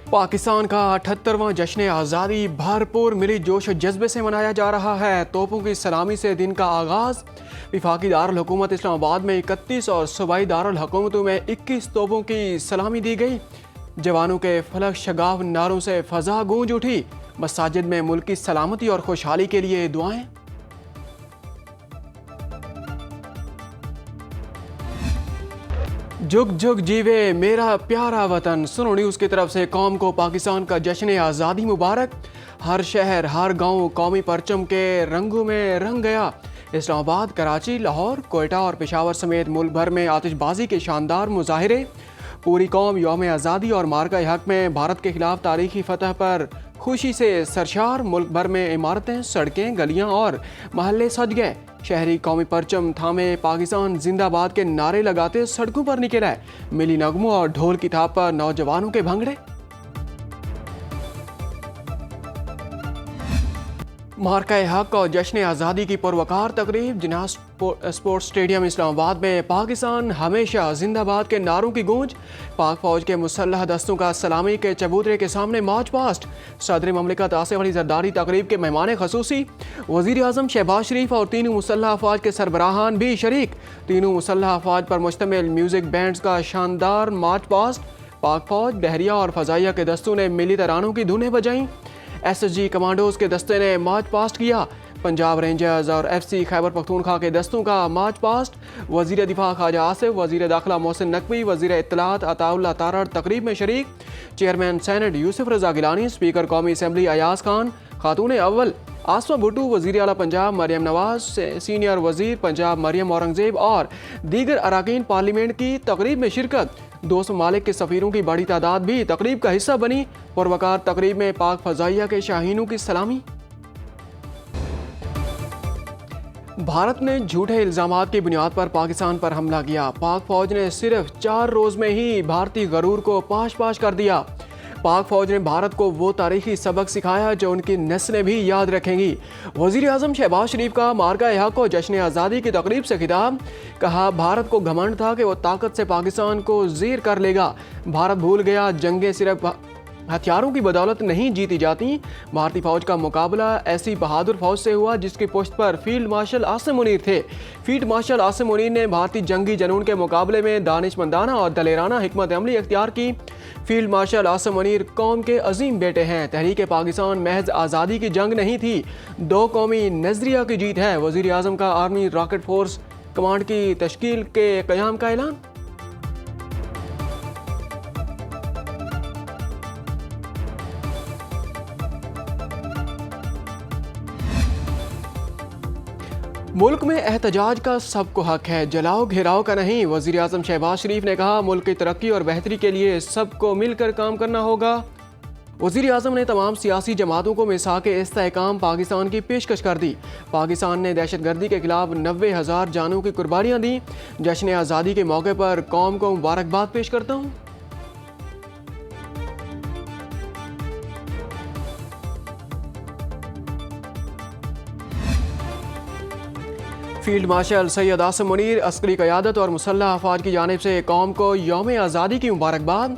पाकिस्तान का 78वां जश्न आज़ादी भरपूर मिली जोश और जज्बे से मनाया जा रहा है। तोपों की सलामी से दिन का आगाज़। वफाकी दारुल हुकूमत इस्लामाबाद में 31 और सूबाई दारुल हुकूमतों में 21 तोपों की सलामी दी गई। जवानों के फलक शगाफ नारों से फ़ज़ा गूंज उठी। मसाजिद में मुल्क की सलामती और खुशहाली के लिए दुआएं। जुग जुग जीवे मेरा प्यारा वतन। सुनो न्यूज़ की तरफ से कौम को पाकिस्तान का जश्न आज़ादी मुबारक। हर शहर हर गांव कौमी परचम के रंगों में रंग गया। इस्लामाबाद, कराची, लाहौर, कोयटा और पेशावर समेत मुल्क भर में आतिशबाजी के शानदार मुजाहिरे। पूरी कौम यौम आज़ादी और मार्का हक में भारत के खिलाफ तारीखी फतह पर खुशी से सरशार। मुल्क भर में इमारतें, सड़कें, गलियां और महल्ले सज गए। शहरी कौमी परचम थामे पाकिस्तान जिंदाबाद के नारे लगाते सड़कों पर निकल आए। मिली नगमों और ढोल की थाप पर नौजवानों के भंगड़े। मार्का हक और जश्न आज़ादी की पुरवकार तकरीब। जिन्ना स्पोर्ट्स स्टेडियम इस्लामाबाद में पाकिस्तान हमेशा जिंदाबाद के नारों की गूंज। पाक फौज के मुसल्लह दस्तों का सलामी के चबूतरे के सामने मार्च पास्ट। सदर ममलिकत आसिफ अली जरदारी तकरीब के मेहमान खसूसी। वज़ीर आज़म शहबाज शरीफ और तीनों मुसल्लह अफवाज के सरबराहान भी शरीक। तीनों मुसल्लह अफवाज पर मुश्तमिल म्यूजिक बैंड्स का शानदार मार्च पास्ट। पाक फौज, बहरिया और फ़ज़ाइया के दस्तों ने मिली तरानों की धुनें बजाईं। SSG कमांडोज के दस्ते ने मार्च पास्ट किया। पंजाब रेंजर्स और FC खैबर पख्तूनख्वा के दस्तों का मार्च पास्ट। वज़ीर दिफा ख्वाजा आसिफ, वज़ीर दाखिला मोहसिन नकवी, वज़ीर इत्तलात अताउल्लाह तारड़ तकरीब में शरीक। चेयरमैन सेनेट यूसुफ रज़ा गिलानी, स्पीकर कौमी असम्बली अयाज खान, खातून अव्वल आसमा भुट्टो, वज़ीर आला पंजाब मरियम नवाज, सीनियर वज़ीर पंजाब मरियम औरंगज़ेब और दीगर अरकान पार्लियामेंट की तकरीब में शिरकत। 2 ममालिक के सफ़ीरों की बड़ी तादाद भी तकरीब का हिस्सा बनी। पुरवकार तकरीब में पाक फ़ज़ाइया के शाहीनों की सलामी। भारत ने झूठे इल्ज़ामात की बुनियाद पर पाकिस्तान पर हमला किया। पाक फौज ने सिर्फ 4 रोज़ में ही भारतीय गरूर को पाश पाश कर दिया। पाक फौज ने भारत को वो तारीखी सबक सिखाया जो उनकी नस्लें भी याद रखेंगी। वज़ीर आज़म शहबाज शरीफ का मार्का हक और जश्न आज़ादी की तकरीब से खिताब। कहा, भारत को घमंड था कि वो ताकत से पाकिस्तान को ज़ीर कर लेगा। भारत भूल गया जंगें सिर्फ हथियारों की बदौलत नहीं जीती जाती। भारतीय फौज का मुकाबला ऐसी बहादुर फौज से हुआ जिसकी पुश्त पर फील्ड मार्शल आसिम मुनीर थे। फील्ड मार्शल आसिम मुनीर ने भारतीय जंगी जनून के मुकाबले में दानिशमंदाना और दलेराना हिकमत अमली इख्तियार की। फील्ड मार्शल आसिम मुनीर कौम के अजीम बेटे हैं। तहरीक पाकिस्तान महज आज़ादी की जंग नहीं थी, 2 कौमी नजरिया की जीत है। वज़ीर आज़म का आर्मी रॉकेट फोर्स कमांड की तश्कील के क़याम का ऐलान। मुल्क में एहतजाज का सबको हक है, जलाओ घेराव का नहीं। वज़ीर आज़म शहबाज शरीफ ने कहा, मुल्क की तरक्की और बेहतरी के लिए सबको मिलकर काम करना होगा। वज़ीर आज़म ने तमाम सियासी जमातों को मिसाक इस्तेहकाम पाकिस्तान की पेशकश कर दी। पाकिस्तान ने दहशतगर्दी के खिलाफ 90,000 जानों की कुर्बानियाँ दी। जश्न आज़ादी के मौके पर कौम को मुबारकबाद पेश करता हूँ। फील्ड मार्शल सैयद आसिम मुनीर, अस्करी क़यादत और मुसल्लह अफवाज की जानिब से कौम को यौम आज़ादी की मुबारकबाद।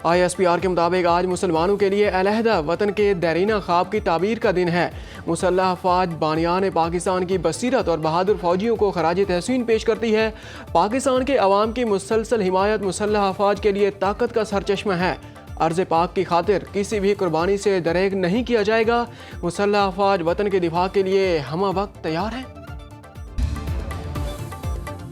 ISPR के मुताबिक आज मुसलमानों के लिए अलहदा वतन के देरीना ख्वाब की ताबीर का दिन है। मुसल्लह अफवाज बानियान पाकिस्तान की बसीरत और बहादुर फौजियों को खराज तहसीन पेश करती है। पाकिस्तान के अवाम की मुसलसल हिमायत मुसल्लह अफवाज के लिए ताकत का सरचश्मा है। अर्ज़ पाक की खातिर किसी भी कुर्बानी से दरेग नहीं किया जाएगा। मुसल्लह अफवाज वतन के दिफा के लिए हम वक्त तैयार हैं।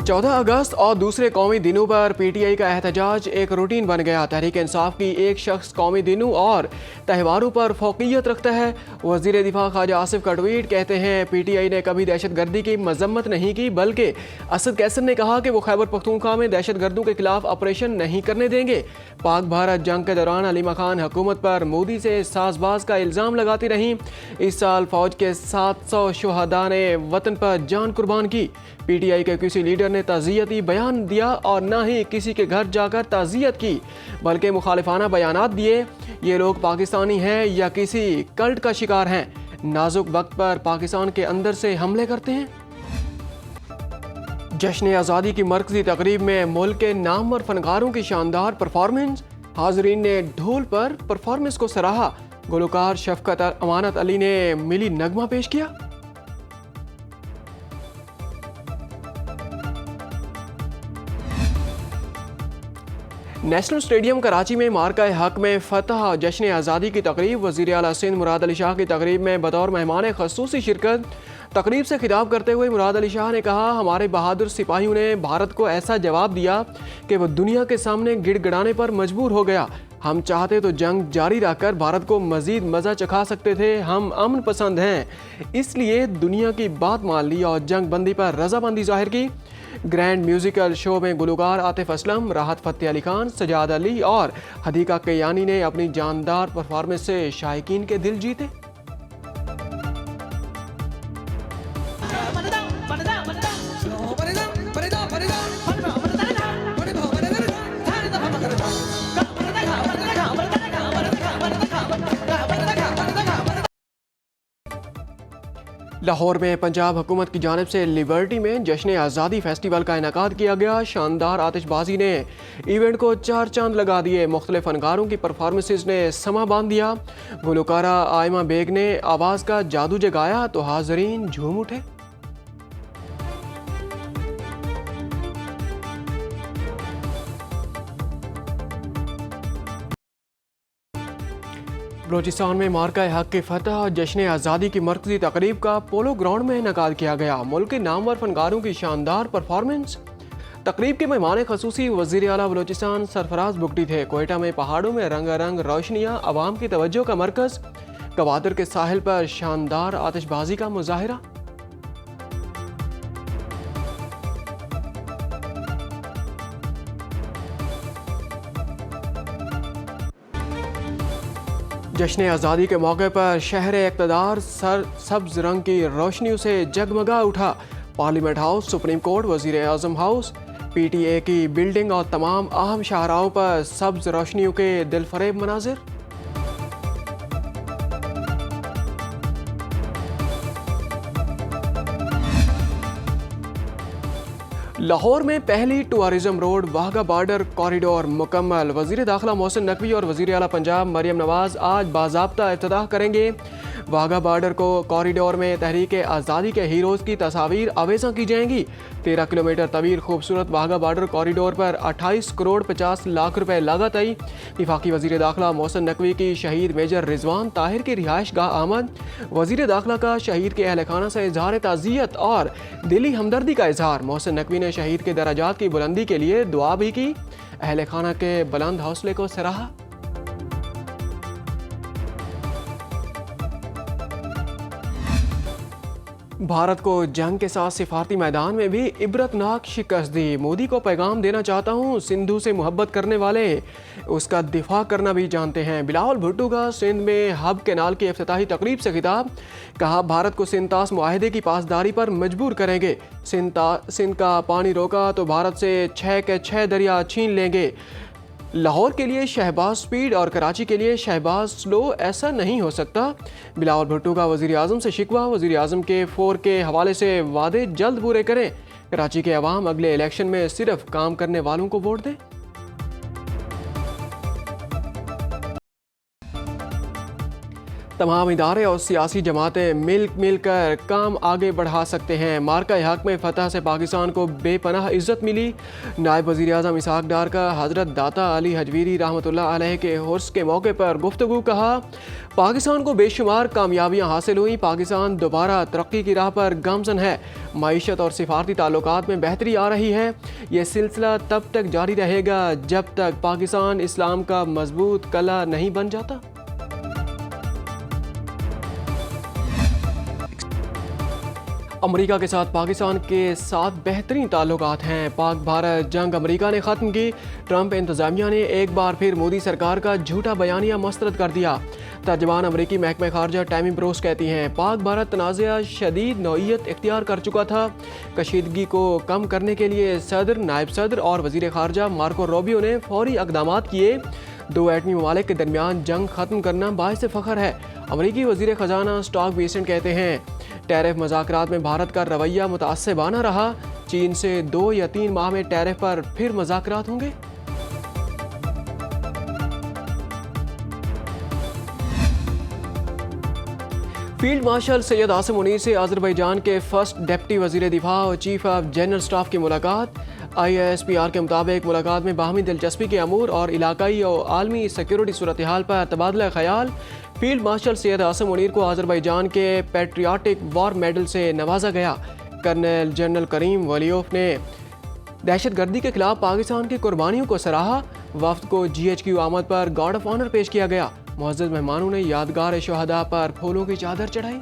14 अगस्त और दूसरे कौमी दिनों पर PTI का एहतजाज एक रूटीन बन गया। तहरीक इंसाफ की एक शख्स कौमी दिनों और त्यौहारों पर फौकियत रखता है। वज़ीर दिफा ख्वाजा आसिफ का ट्वीट, कहते हैं, PTI ने कभी दहशतगर्दी की मजम्मत नहीं की, बल्कि असद कैसर ने कहा कि वो खैबर पख्तूनख्वा में दहशतगर्दों के खिलाफ ऑपरेशन नहीं करने देंगे। पाक भारत जंग के दौरान अलीमा खान हुकूमत पर मोदी से साजबाज का इल्ज़ाम लगाती रहीं। इस साल फौज के 700 शुहदा ने वतन पर जान कुर्बान की। PTI के किसी लीडर ने ताज़ियती बयान दिया और न ही किसी के घर जाकर ताज़ियत की, बल्कि मुखालिफाना बयानात दिए। ये लोग पाकिस्तानी हैं या किसी कल्ट का शिकार हैं? नाजुक वक्त पर पाकिस्तान के अंदर से हमले करते हैं। जश्न आज़ादी की मरकज़ी तकरीब में मुल्क के नामवर फनकारों की शानदार परफॉर्मेंस। हाजरीन ने ढोल पर परफॉर्मेंस को सराहा। गुलकार शफकत अमानत अली ने मिली नगमा पेश किया। नेशनल स्टेडियम कराची में मार्का हक में फतह जश्न आज़ादी की तकरीब। वज़ीर आला सिंध मुराद अली शाह की तकरीब में बतौर मेहमान ख़ुसूसी शिरकत। तकरीब से खिताब करते हुए मुराद अली शाह ने कहा, हमारे बहादुर सिपाहियों ने भारत को ऐसा जवाब दिया कि वह दुनिया के सामने गिड़गिड़ाने पर मजबूर हो गया। हम चाहते तो जंग जारी रखकर भारत को मजीद मज़ा चखा सकते थे। हम अमन पसंद हैं, इसलिए दुनिया की बात मान ली और जंग बंदी पर रजामंदी जाहिर की। ग्रैंड म्यूजिकल शो में गुलकार आतिफ असलम, राहत फ़तेह अली खान, सजाद अली और हदीका कयानी ने अपनी जानदार परफॉर्मेंस से शायकीन के दिल जीते। लाहौर में पंजाब हुकूमत की जानिब से लिबर्टी में जश्न आज़ादी फेस्टिवल का इनेकाद किया गया। शानदार आतिशबाजी ने इवेंट को चार चांद लगा दिए। मुख्तलिफ फनकारों की परफॉर्मेंसेज ने समा बांध दिया। गुलकारा आयमा बेग ने आवाज़ का जादू जगाया तो हाजरीन झूम उठे। बलोचिस्तान में मार्का हक की फतह और जश्न आज़ादी की मरकजी तकरीब का पोलो ग्राउंड में इनेकाद किया गया। मुल्क के नामवर फनकारों की शानदार परफॉर्मेंस। तकरीब के मेहमान खसूसी वज़ीर आला बलोचिस्तान सरफराज बुगटी थे। कोयटा में पहाड़ों में रंगारंग रोशनियाँ अवाम की तवज्जो का मरकज़। गवादर के साहिल पर शानदार आतिशबाजी का मुजाहिरा। जश्न आज़ादी के मौके पर शहर इक़्तिदार सब्ज़ रंग की रोशनियों से जगमगा उठा। पार्लियामेंट हाउस, सुप्रीम कोर्ट, वज़ीर आज़म हाउस, PTA की बिल्डिंग और तमाम अहम शाहराहों पर सब्ज़ रोशनियों के दिलफरेब मनाजिर। लाहौर में पहली tourism road Wagah border corridor मुकम्मल। वज़ीर दाखिला मोहसिन नकवी और वज़ीर आला पंजाब मरियम नवाज़ आज बाज़ाब्ता इफ्तिताह करेंगे। वाघा बॉर्डर को कॉरिडोर में तहरीक आज़ादी के हीरोज़ की तस्वीर आवेज़ा की जाएंगी। 13 किलोमीटर तवील खूबसूरत वाघा बॉर्डर कॉरिडोर पर 28 करोड़ 50 लाख रुपए लागत आई। वफाकी वज़ीर दाखिला मोहसिन नकवी की शहीद मेजर रिजवान ताहिर की रिहाइश गाह आमद। वज़ीर दाखिला का शहीद के अहल खाना से इजहार ताज़ियत और दिली हमदर्दी का इजहार। मोहसिन नकवी ने शहीद के दराजात की बुलंदी के लिए दुआ भी की। अहल खाना के बुलंद हौसले को सराहा। भारत को जंग के साथ सिफारती मैदान में भी इबरतनाक शिकस्त दी। मोदी को पैगाम देना चाहता हूँ, सिंधु से मोहब्बत करने वाले उसका दिफा करना भी जानते हैं। बिलावल भुट्टो का सिंध में हब कैनाल की इफ्तिताही तकरीब से खिताब। कहा, भारत को सिंध-तास मुआहदे की पासदारी पर मजबूर करेंगे। सिंध का पानी रोका तो भारत से 6 के 6 दरिया छीन लेंगे। लाहौर के लिए शहबाज स्पीड और कराची के लिए शहबाज स्लो, ऐसा नहीं हो सकता। बिलावल भुट्टो का वज़ीर आज़म से शिकवा। वज़ीर आज़म के 4 के हवाले से वादे जल्द पूरे करें। कराची के अवाम अगले इलेक्शन में सिर्फ काम करने वालों को वोट दें। तमाम इदारे और सियासी जमातें मिल कर काम आगे बढ़ा सकते हैं। मार्का हक में फतह से पाकिस्तान को बेपनाह इज्जत मिली। नायब वज़ीर आज़म इसहाक डार का हज़रत दाता अली हजवीरी रहमतुल्लाह अलैह के हुर्स के मौके पर गुफ्तगू। कहा, पाकिस्तान को बेशुमार कामयाबियाँ हासिल हुई। पाकिस्तान दोबारा तरक्की की राह पर गामजन है। मईशत और सिफारती ताल्लुकात में बेहतरी आ रही है। ये सिलसिला तब तक जारी रहेगा जब तक पाकिस्तान इस्लाम का मजबूत कला नहीं बन जाता। अमेरिका के साथ पाकिस्तान के साथ बेहतरीन ताल्लुकात हैं। पाक भारत जंग अमेरिका ने ख़त्म की। ट्रंप इंतज़ामिया ने एक बार फिर मोदी सरकार का झूठा बयानिया मुस्तरद कर दिया। तर्जमान अमरीकी महकमा खारजा टैमी ब्रोस कहती हैं, पाक भारत तनाज़ा शदीद नौइयत इख्तियार कर चुका था। कशीदगी को कम करने के लिए सदर, नायब सदर और वज़ीर खारजा मार्को रूबियो ने फौरी इक़दामात किए। 2 एटमी ममालिक के दरमियान जंग ख़त्म करना बाइस फ़ख्र है। अमरीकी वज़ीर ख़जाना स्टॉक बेसेंट कहते हैं, टैरिफ मज़ाकरात में भारत का रवैया मुतास्सिबाना रहा। चीन से 2 या 3 माह में टैरिफ पर फिर मज़ाकरात होंगे। फील्ड मार्शल सैयद आसिम मुनीर से अजरबैजान के फर्स्ट डिप्टी वजीर दिफा और चीफ ऑफ जनरल स्टाफ की मुलाकात। IASPR के मुताबिक मुलाकात में बाहमी दिलचस्पी के अमूर और इलाकाई और आलमी सिक्योरिटी सूरत हाल पर तबादला ख्याल। फील्ड मार्शल सैयद आसिम मुनीर को अजरबैजान के पैट्रियाटिक वॉर मेडल से नवाजा गया। कर्नल जनरल करीम वलीयोफ ने दहशत गर्दी के खिलाफ पाकिस्तान की कुर्बानियों को सराहा। वफ्द को GHQ आमद पर गार्ड ऑफ ऑनर पेश किया गया। मुअज़्ज़ज़ मेहमानों ने यादगार शोहदा पर फूलों की चादर चढ़ाई।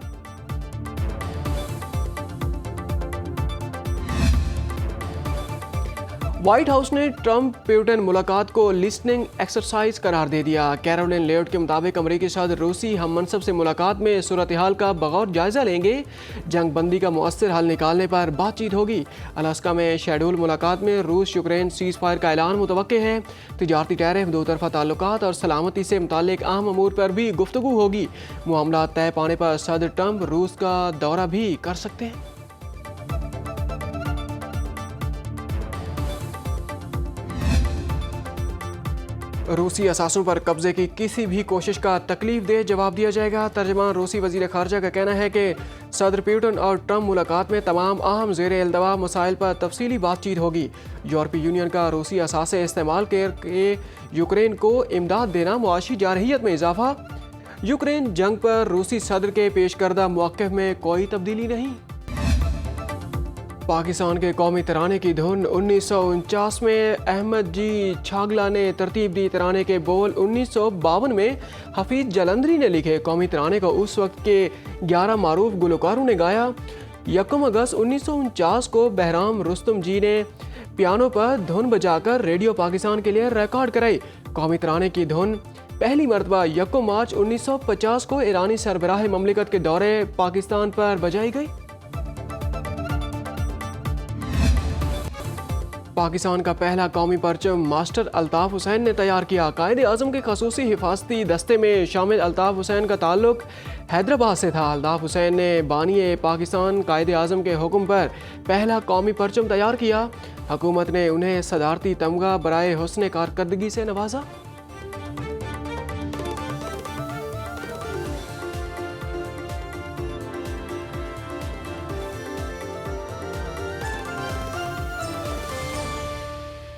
व्हाइट हाउस ने ट्रंप प्यूटन मुलाकात को लिस्निंग एक्सरसाइज करार दे दिया। कैरोलिन लेविट के मुताबिक अमरीकी सदर रूसी हम मनसब से मुलाकात में सूरत हाल का बगौर जायजा लेंगे। जंग बंदी का मुअस्सर हल निकालने पर बातचीत होगी। अलास्का में शेड्यूल मुलाकात में रूस यूक्रेन सीज फायर का ऐलान मुतवक्के है। तिजारती टैरिफ, दो तरफा ताल्लुकात और सलामती से मुताल्लिक अहम अमूर पर भी गुफ्तगू होगी। मामला तय पाने पर सदर ट्रंप रूस का दौरा भी कर सकते हैं। रूसी असासों पर कब्जे की किसी भी कोशिश का तकलीफ दे जवाब दिया जाएगा। तर्जमान रूसी वजीर खारजा का कहना है कि सदर प्यूटन और ट्रंप मुलाकात में तमाम अहम ज़ेरे इल्तवा मसाइल पर तफसीली बातचीत होगी। यूरोपीय यूनियन का रूसी असासे इस्तेमाल करके यूक्रेन को इमदाद देना, मुआशी जारहियत में इजाफा। यूक्रेन जंग पर रूसी सदर के पेश करदा मौक़िफ़ में कोई तब्दीली नहीं। पाकिस्तान के कौमी तराने की धुन 1949 में अहमद जी छागला ने तरतीब दी। तराने के बोल 1952 में हफीज जलंधरी ने लिखे। कौमी तराने को उस वक्त के 11 मारूफ गुलकारों ने गाया। 1 अगस्त 1949 को बहराम रुस्तम जी ने पियानो पर धुन बजाकर रेडियो पाकिस्तान के लिए रिकॉर्ड कराई। कौमी तराने की धुन पहली मरतबा 1 मार्च 1950 को ईरानी सरबराह ममलिकत के दौरे पाकिस्तान पर बजाई गई। पाकिस्तान का पहला कौमी परचम मास्टर अल्ताफ़ हुसैन ने तैयार किया। कायदे आज़म के खसूसी हिफाजती दस्ते में शामिल अल्ताफ़ हुसैन का ताल्लुक हैदराबाद से था। अल्ताफ़ हुसैन ने बानिए पाकिस्तान कायदे आज़म के हुक्म पर पहला कौमी परचम तैयार किया। हुकूमत ने उन्हें सदारती तमगा बराए हुस्न कारकर्दगी से नवाजा।